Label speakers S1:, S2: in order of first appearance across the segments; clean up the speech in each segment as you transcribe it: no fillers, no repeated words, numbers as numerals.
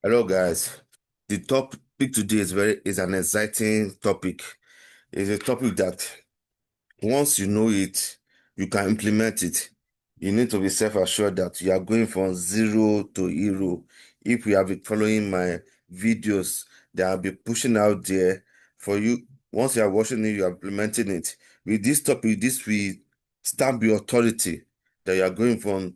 S1: Hello, guys. The topic today is an exciting topic. It's a topic that once you know it, you can implement it. You need to be self-assured that you are going from zero to hero. If you have been following my videos that I'll be pushing out there for you, once you are watching it, you are implementing it. With this topic, this will stamp your authority that you are going from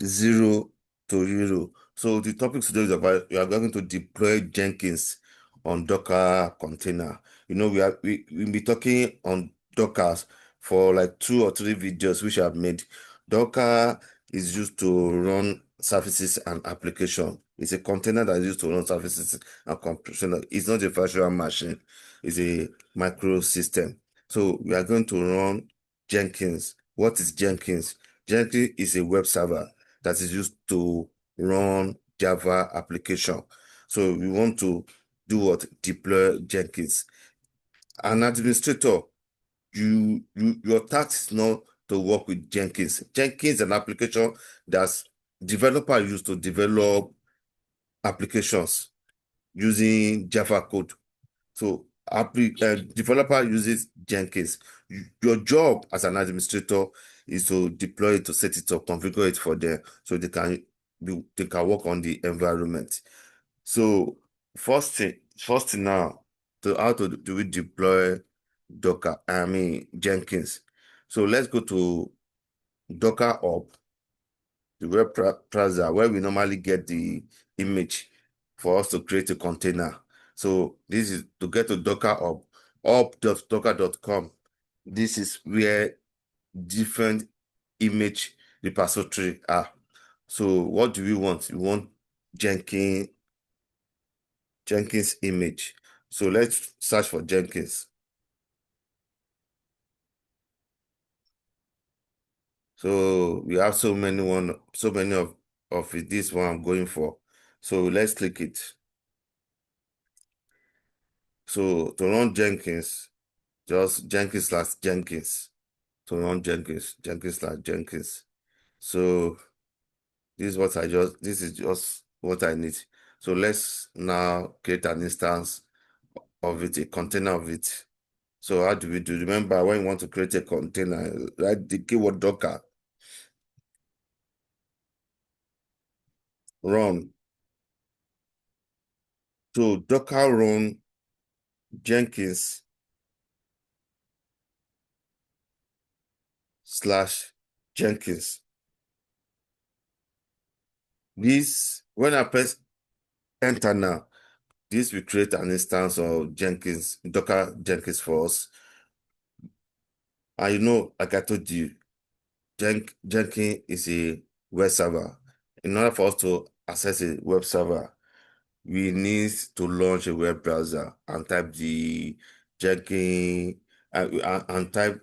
S1: zero to hero. So the topic today is about you are going to deploy Jenkins on Docker container. We'll be talking on Dockers for like 2 or 3 videos which I've made. Docker is used to run services and application. It's a container that is used to run services and computation. It's not a virtual machine, it's a micro system. So we are going to run Jenkins. What is Jenkins? Jenkins is a web server that is used to run Java application. So we want to do what? Deploy Jenkins. An administrator, your task is not to work with Jenkins. Jenkins is an application that's developer used to develop applications using Java code. So developer uses Jenkins. Your job as an administrator is to deploy it, to set it up, configure it for them so they can work on the environment. So first thing now, to how to do we deploy Jenkins. So let's go to Docker Hub, the web browser where we normally get the image for us to create a container. So this is to get to Docker Hub, hub.docker.com. This is where different image repository are. So what do we want? We want Jenkins image. So let's search for Jenkins. So we have so many of it. This one I'm going for. So let's click it. So to run Jenkins, just Jenkins. To run Jenkins slash Jenkins. So this is just what I need. So let's now create an instance of it, a container of it. So how do we do? Remember, when you want to create a container, write the keyword Docker, run. So Docker run Jenkins slash Jenkins. This, when I press enter now, this will create an instance of Docker Jenkins for us. And like I told you, Jenkins is a web server. In order for us to access a web server, we need to launch a web browser and type the Jenkins and type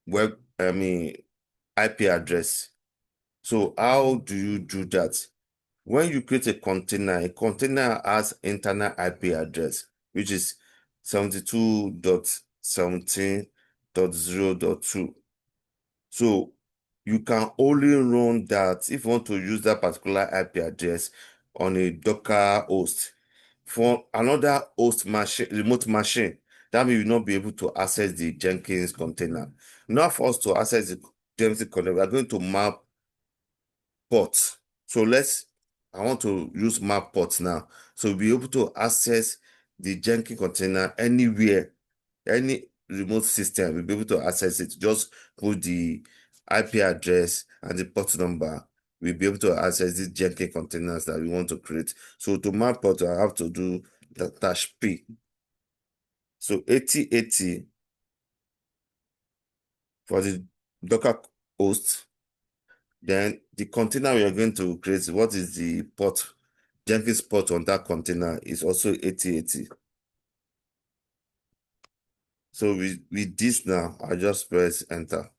S1: web, IP address. So how do you do that? When you create a container has internal IP address, which is 72.17.0.2. So you can only run that if you want to use that particular IP address on a Docker host. For another host machine, remote machine, that means you will not be able to access the Jenkins container. Now for us to access the Jenkins container, we are going to map ports. So I want to use map ports now. So we'll be able to access the Jenkins container anywhere, any remote system, we'll be able to access it. Just put the IP address and the port number. We'll be able to access these Jenkins containers that we want to create. So to map port, I have to do the -p. So 8080 for the Docker host. Then the container we are going to create, what is the port? Jenkins port on that container is also 8080. So with this now, I just press enter.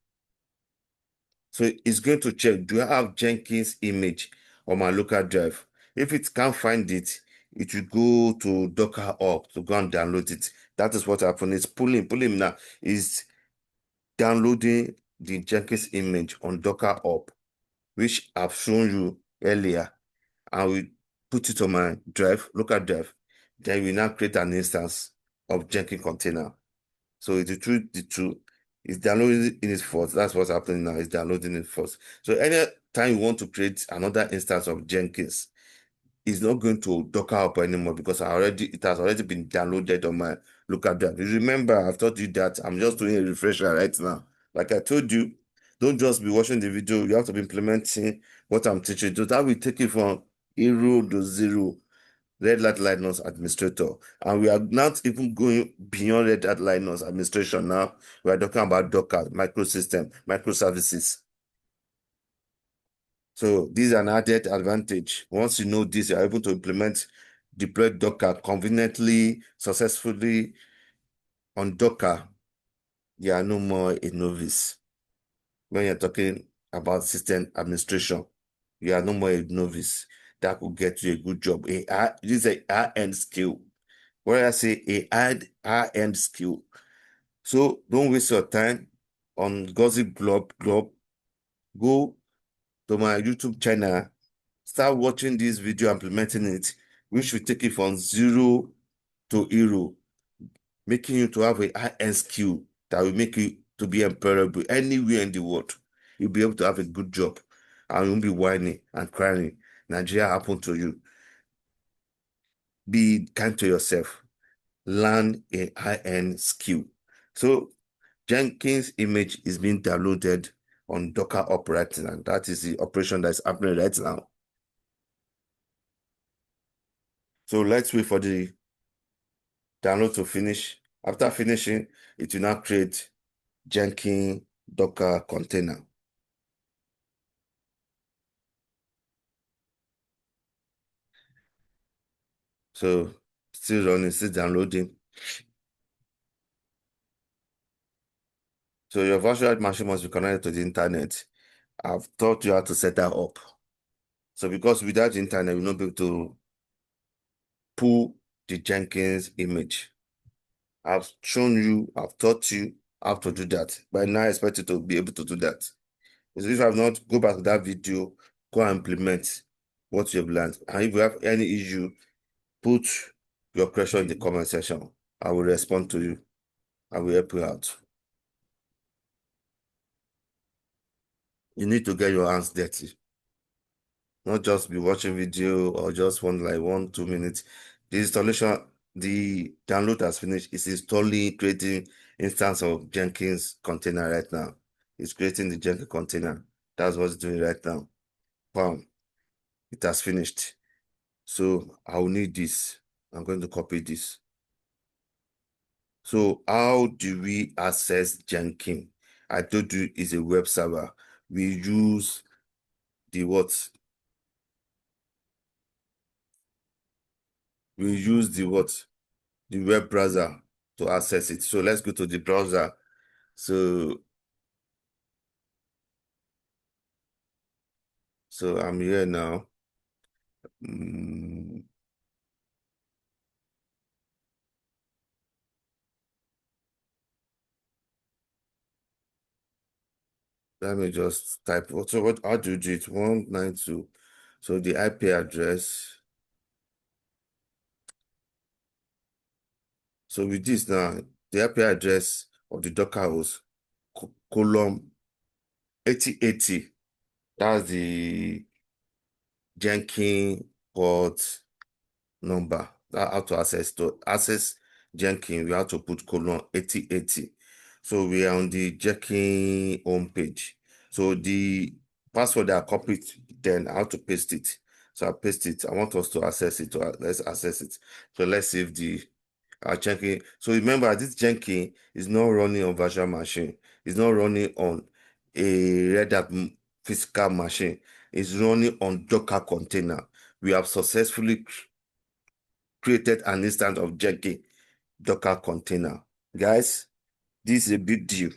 S1: So it's going to check, do I have Jenkins image on my local drive? If it can't find it, it will go to Docker Hub to go and download it. That is what happened. It's pulling now. Is downloading the Jenkins image on Docker Hub, which I've shown you earlier. And put it on my drive, local drive. Then we now create an instance of Jenkins container. So the two is downloading in it first. That's what's happening now. It's downloading it first. So anytime you want to create another instance of Jenkins, it's not going to Docker up anymore because it has already been downloaded on my local drive. You remember, I've taught you that. I'm just doing a refresher right now. Like I told you, don't just be watching the video. You have to be implementing what I'm teaching. So that will take it from hero to zero. Red Hat Linux administrator. And we are not even going beyond Red Hat Linux administration now. We are talking about Docker, microsystem, microservices. So this is an added advantage. Once you know this, you're able to implement, deploy Docker conveniently, successfully on Docker. You are no more a novice. When you're talking about system administration, you are no more a novice. That could get you a good job. This is a high-end skill. What I say, a high-end skill. So don't waste your time on Gossip Glob. Go to my YouTube channel, start watching this video, implementing it, which will take it from zero to hero, making you to have a high-end skill that will make you to be employable anywhere in the world. You'll be able to have a good job and you won't be whining and crying. Nigeria happened to you. Be kind to yourself. Learn a high-end skill. So Jenkins image is being downloaded on Docker up right now. That is the operation that's happening right now. So let's wait for the download to finish. After finishing, it will now create Jenkins Docker container. So still running, still downloading. So your virtual machine must be connected to the internet. I've taught you how to set that up. So because without the internet, you'll not be able to pull the Jenkins image. I've shown you, I've taught you how to do that. But now I expect you to be able to do that. So if I've not, go back to that video, go and implement what you've learned. And if you have any issue, put your question in the comment section. I will respond to you. I will help you out. You need to get your hands dirty. Not just be watching video or just one, like 1-2 minutes. The installation, the download has finished. It's installing, creating instance of Jenkins container right now. It's creating the Jenkins container. That's what it's doing right now. Bam. It has finished. So I will need this. I'm going to copy this. So how do we access Jenkins? I told you it's a web server. We use the what? We use the what? The web browser to access it. So let's go to the browser. So I'm here now. Let me just type. So what? How do you do it? 192. So the IP address. So with this now, the IP address of the Docker host column 8080. That's the Jenkins port number. That how to access Jenkins. We have to put colon 8080. So we are on the Jenkins homepage. So the password I copied, then I have to paste it. So I paste it. I want us to access it. Let's access it. So let's save the Jenkins. So remember, this Jenkins is not running on virtual machine. It's not running on a Red Hat physical machine. It's running on Docker container. We have successfully created an instance of Jenkins Docker container. Guys, this is a big deal.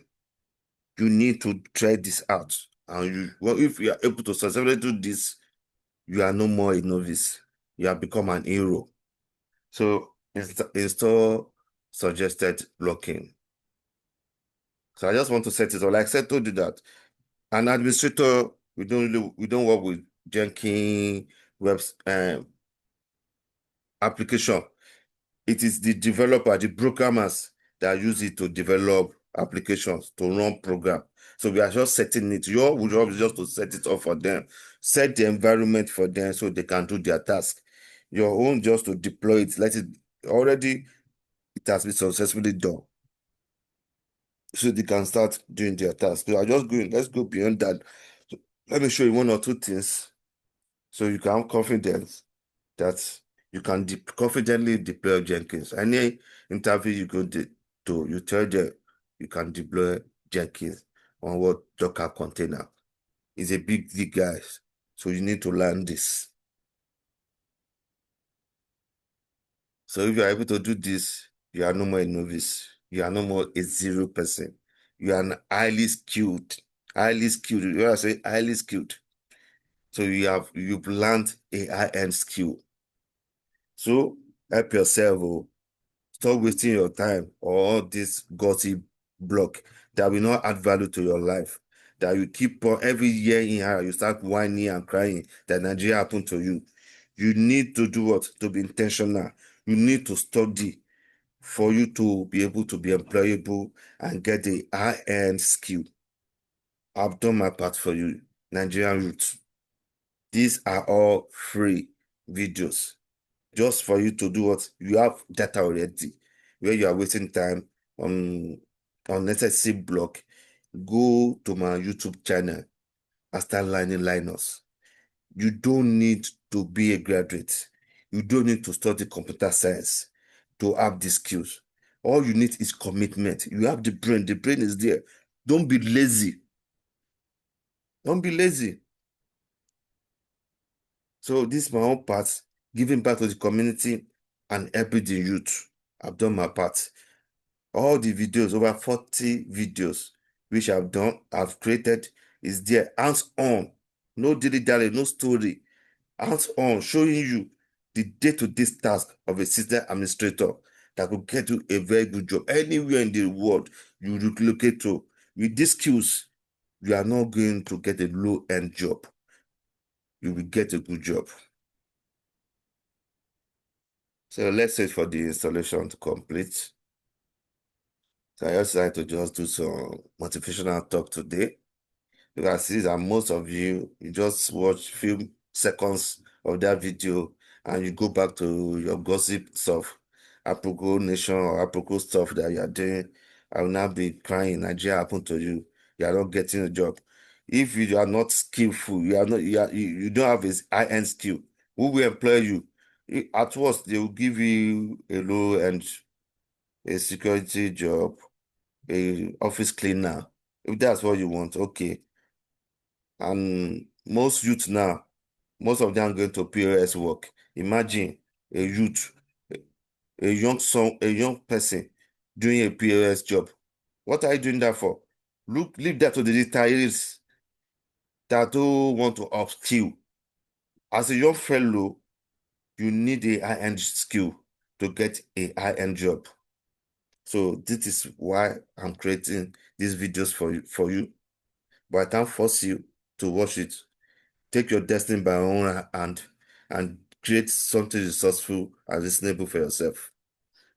S1: You need to try this out. And if you are able to successfully do this, you are no more a novice. You have become an hero. So install suggested blocking. So I just want to set it up. Like I said, told you that an administrator, we don't work with Jenkins webs application. It is the developer, the programmers that use it to develop applications, to run program. So we are just setting it. Your job is just to set it up for them, set the environment for them so they can do their task. Your own just to deploy it, let it already, it has been successfully done. So they can start doing their task. So I just go in, let's go beyond that. So let me show you one or two things so you can have confidence that you can confidently deploy Jenkins. Any interview you go to, you tell them you can deploy Jenkins on what Docker container. It's a big deal, guys. So you need to learn this. So if you are able to do this, you are no more a novice. You are no more a zero person. You are an highly skilled. Highly skilled. When I say highly skilled, so you've learned a high-end skill. So help yourself. Oh. Stop wasting your time or all this gossip block that will not add value to your life. That you keep on every year in here, you start whining and crying that Nigeria happened to you. You need to do what? To be intentional. You need to study for you to be able to be employable and get the high-end skill. I've done my part for you, Nigerian youth. These are all free videos just for you to do what you have data already, where you are wasting time on unnecessary block. Go to my YouTube channel and start learning Linux. You don't need to be a graduate. You don't need to study computer science to have these skills. All you need is commitment. You have the brain. The brain is there. Don't be lazy. Don't be lazy. So this is my own part, giving back to the community and helping the youth. I've done my part. All the videos, over 40 videos, which I've created, is there, hands-on. No dilly-dally, no story. Hands-on, showing you the day-to-day task of a system administrator that will get you a very good job. Anywhere in the world you relocate to, with these skills, you are not going to get a low-end job. You will get a good job. So let's wait for the installation to complete. So I just decided to just do some motivational talk today. You can see that most of you just watch few seconds of that video and you go back to your gossip stuff, Aproko Nation or Aproko stuff that you are doing. I will not be crying. Nigeria happened to you. You are not getting a job. If you are not skillful, you don't have a high-end skill. Who will employ you? At worst, they will give you a low-end, a security job, a office cleaner. If that's what you want, okay. And most youth now, most of them are going to POS work. Imagine a youth, a young son, a young person doing a POS job. What are you doing that for? Leave that to the retirees that don't want to upskill. As a young fellow, you need a high-end skill to get a high-end job. So this is why I'm creating these videos for you. But I can't force you to watch it. Take your destiny by your own hand and create something resourceful and reasonable for yourself.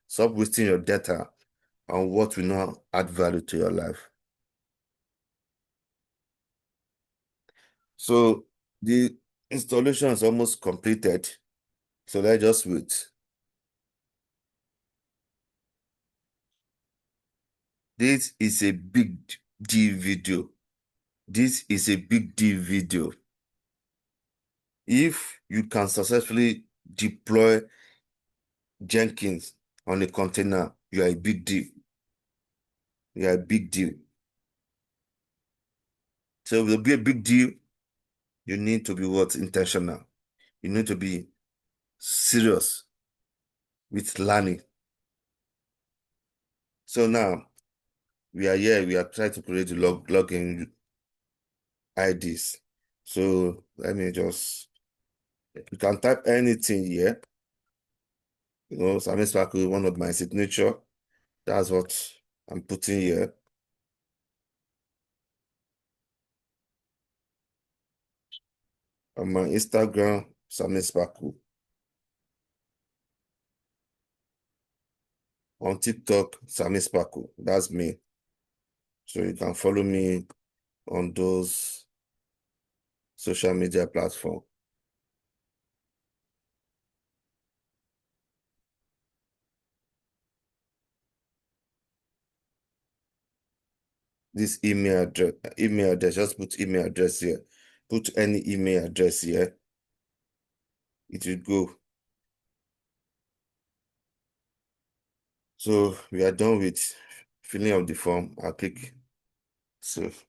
S1: Stop wasting your data on what will not add value to your life. So the installation is almost completed. So let's just wait. This is a big deal video. This is a big deal video. If you can successfully deploy Jenkins on a container, you are a big deal. You are a big deal. So it will be a big deal. You need to be what? Intentional. You need to be serious with learning. So now we are here. We are trying to create the login IDs. So let me just, you can type anything here. You know, Sami Sparkle, one of my signature. That's what I'm putting here. On my Instagram, Sami Sparkle. On TikTok, Sami Sparkle. That's me. So you can follow me on those social media platforms. This email address, just put email address here. Put any email address here. It will go. So we are done with filling out the form. I'll click save.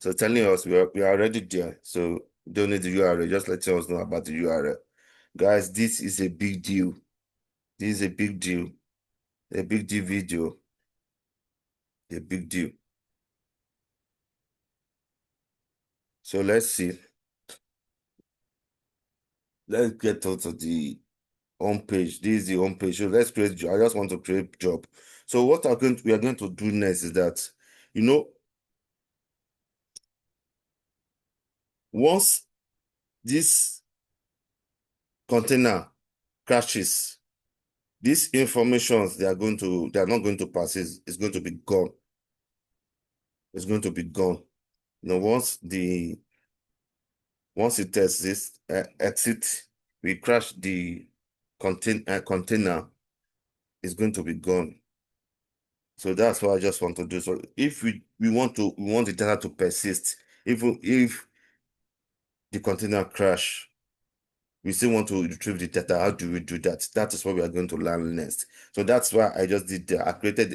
S1: So telling us we are already there. So don't need the URL, just letting us know about the URL. Guys, this is a big deal. This is a big deal. A big deal video. A big deal. So let's see. Let's get out of the home page. This is the home page. So let's create job. I just want to create job. So what we are going to do next is that, once this container crashes, these informations they are not going to persist. It's going to be gone. It's going to be gone. Once it tests this exit, we crash the container, it's going to be gone. So that's what I just want to do. So if we want the data to persist, even if the container crash, we still want to retrieve the data. How do we do that? That is what we are going to learn next. So that's why I just did that. I created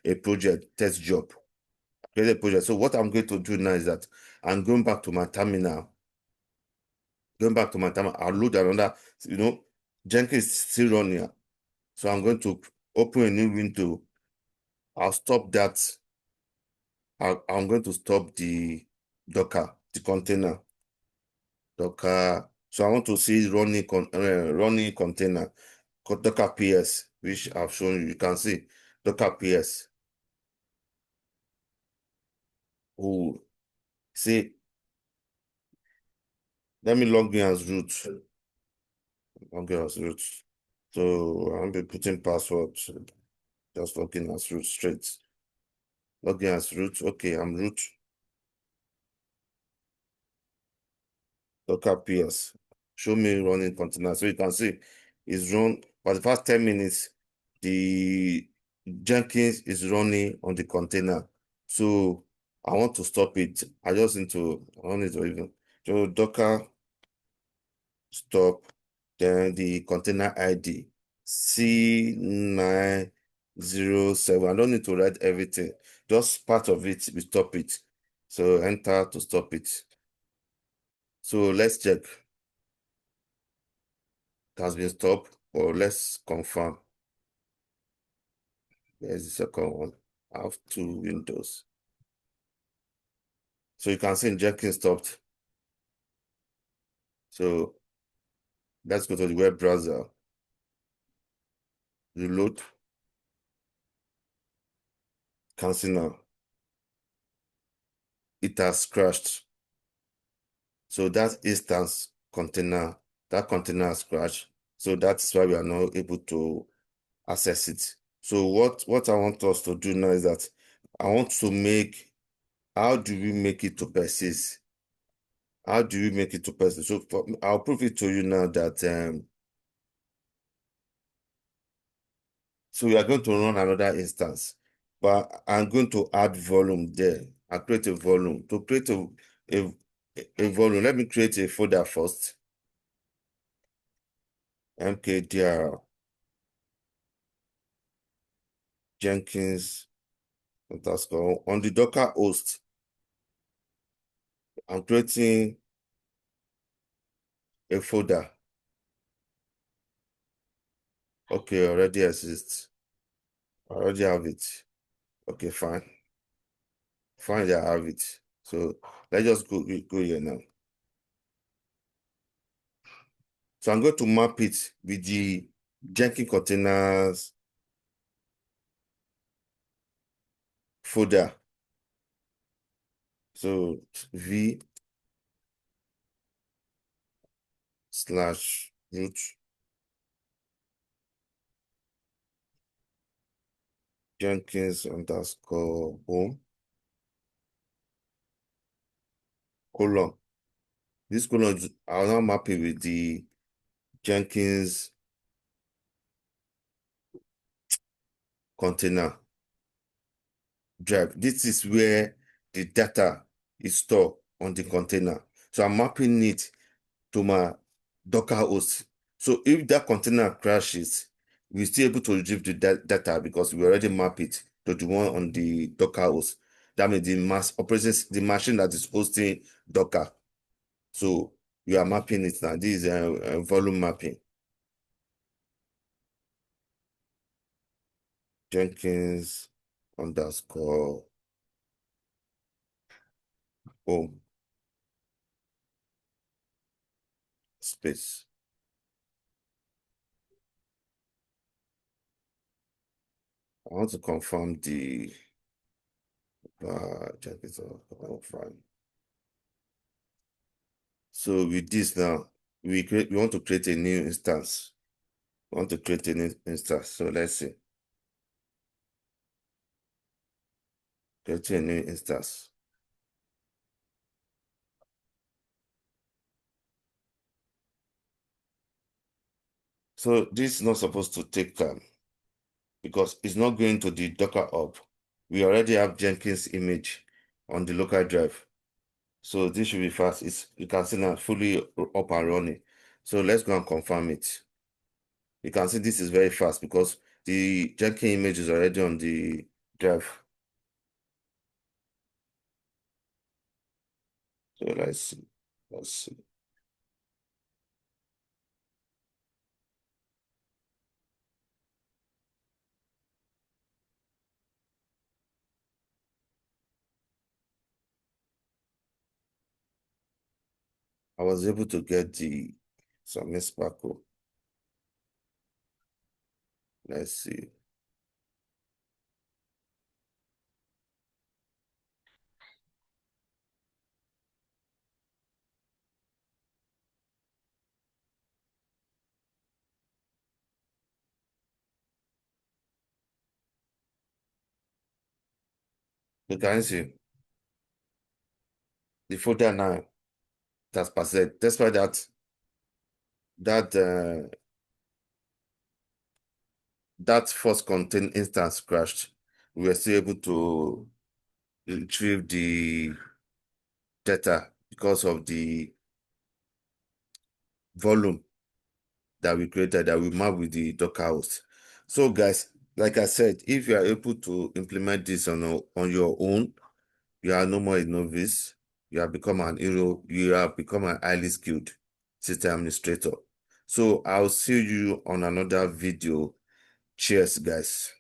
S1: a project, test job. Created a project. So what I'm going to do now is that I'm going back to my terminal. I'll load another, Jenkins is still running. So I'm going to open a new window. I'll stop that. I'm going to stop the Docker, the container, Docker. So I want to see running container, Docker PS, which I've shown you. You can see Docker PS. Oh, see, let me log in as root. Log in as root. So I'll be putting password. Just log in as root straight. Log in as root. Okay, I'm root. Docker PS. Show me running container. So you can see it's run for the first 10 minutes. The Jenkins is running on the container. So I want to stop it. I just need to run it or even. So Docker stop. Then the container ID C907. I don't need to write everything. Just part of it, we stop it. So enter to stop it. So let's check. It has been stopped, or let's confirm. There's the second one. I have two windows. So you can see Jenkins stopped. So let's go to the web browser. Reload. Cancel now. It has crashed. So that instance container, that container has crashed. So that's why we are not able to access it. So what I want us to do now is that I want to how do we make it to persist? How do we make it to persist? So I'll prove it to you now that so we are going to run another instance, but I'm going to add volume there. I create a volume. To create a, a volume, let me create a folder first. mkdir Jenkins underscore on the Docker host. I'm creating a folder. Okay, already exists. I already have it. Okay, fine. Fine, I have it. So let's just go here now. So I'm going to map it with the Jenkins containers folder. So v slash root Jenkins underscore home colon. This colon, I'll now map it with the Jenkins container drive. This is where the data is stored on the container. So I'm mapping it to my Docker host. So if that container crashes, we're still able to retrieve the data because we already map it to the one on the Docker host. That means the machine that is hosting Docker. So you are mapping it now. This is a volume mapping. Jenkins underscore home space. I want to confirm the Jenkins file. So with this now, we want to create a new instance. We want to create a new instance. So let's see. Create a new instance. So this is not supposed to take time because it's not going to the Docker hub. We already have Jenkins image on the local drive. So this should be fast. You can see now fully up and running. So let's go and confirm it. You can see this is very fast because the Jenkins image is already on the drive. So let's see. Let's see. I was able to get the submit sparkle. Let's see. You can see the folder now that's passed. Despite that that first contain instance crashed, we were still able to retrieve the data because of the volume that we created that we map with the Docker host. So guys, like I said, if you are able to implement this on your own, you are no more a novice. You have become an hero. You have become an highly skilled system administrator. So I'll see you on another video. Cheers, guys.